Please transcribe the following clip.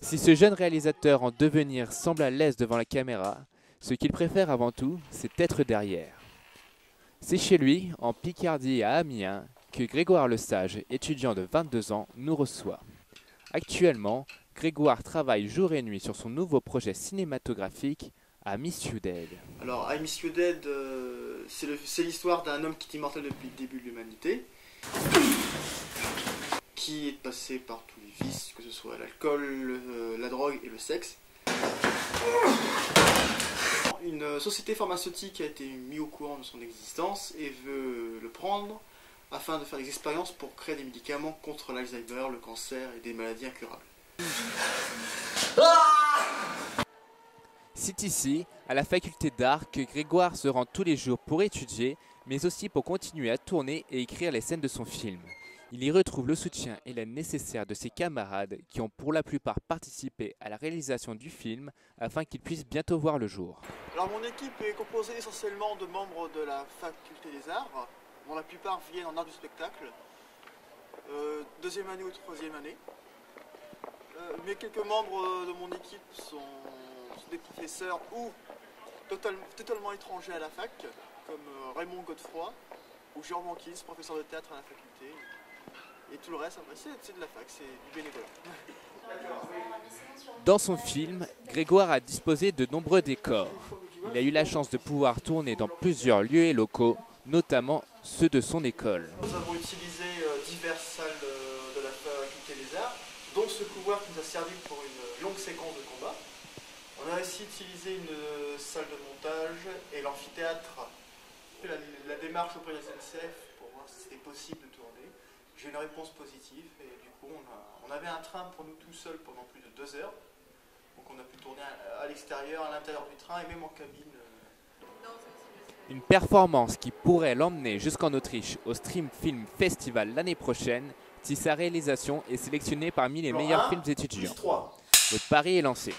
Si ce jeune réalisateur en devenir semble à l'aise devant la caméra, ce qu'il préfère avant tout, c'est être derrière. C'est chez lui, en Picardie à Amiens, que Grégoire Lesage, étudiant de 22 ans, nous reçoit. Actuellement, Grégoire travaille jour et nuit sur son nouveau projet cinématographique, I Miss You Dead. Alors, I Miss You Dead, c'est l'histoire d'un homme qui est immortel depuis le début de l'humanité, qui est passé par tous les vices, que ce soit l'alcool, la drogue et le sexe. Une société pharmaceutique a été mise au courant de son existence et veut le prendre afin de faire des expériences pour créer des médicaments contre l'Alzheimer, le cancer et des maladies incurables. C'est ici, à la faculté d'art, que Grégoire se rend tous les jours pour étudier, mais aussi pour continuer à tourner et écrire les scènes de son film. Il y retrouve le soutien et l'aide nécessaire de ses camarades qui ont pour la plupart participé à la réalisation du film afin qu'il puisse bientôt voir le jour. Alors mon équipe est composée essentiellement de membres de la faculté des arts, dont la plupart viennent en art du spectacle, deuxième année ou troisième année. Mais quelques membres de mon équipe sont des professeurs ou totalement étrangers à la fac, comme Raymond Godefroy ou Jean Mankins, professeur de théâtre à la faculté. Et tout le reste, c'est de la fac, c'est du bénévolat. Dans son film, Grégoire a disposé de nombreux décors. Il a eu la chance de pouvoir tourner dans plusieurs lieux et locaux, notamment ceux de son école. Nous avons utilisé diverses salles de la faculté des arts, dont ce couloir qui nous a servi pour une longue séquence de combat. On a aussi utilisé une salle de montage et l'amphithéâtre. La démarche auprès de la SNCF pour voir si c'était possible de tourner. J'ai une réponse positive et du coup on avait un train pour nous tout seuls pendant plus de 2 heures. Donc on a pu tourner à l'extérieur, à l'intérieur du train et même en cabine. Une performance qui pourrait l'emmener jusqu'en Autriche au Stream Film Festival l'année prochaine si sa réalisation est sélectionnée parmi les meilleurs films étudiants. Votre pari est lancé.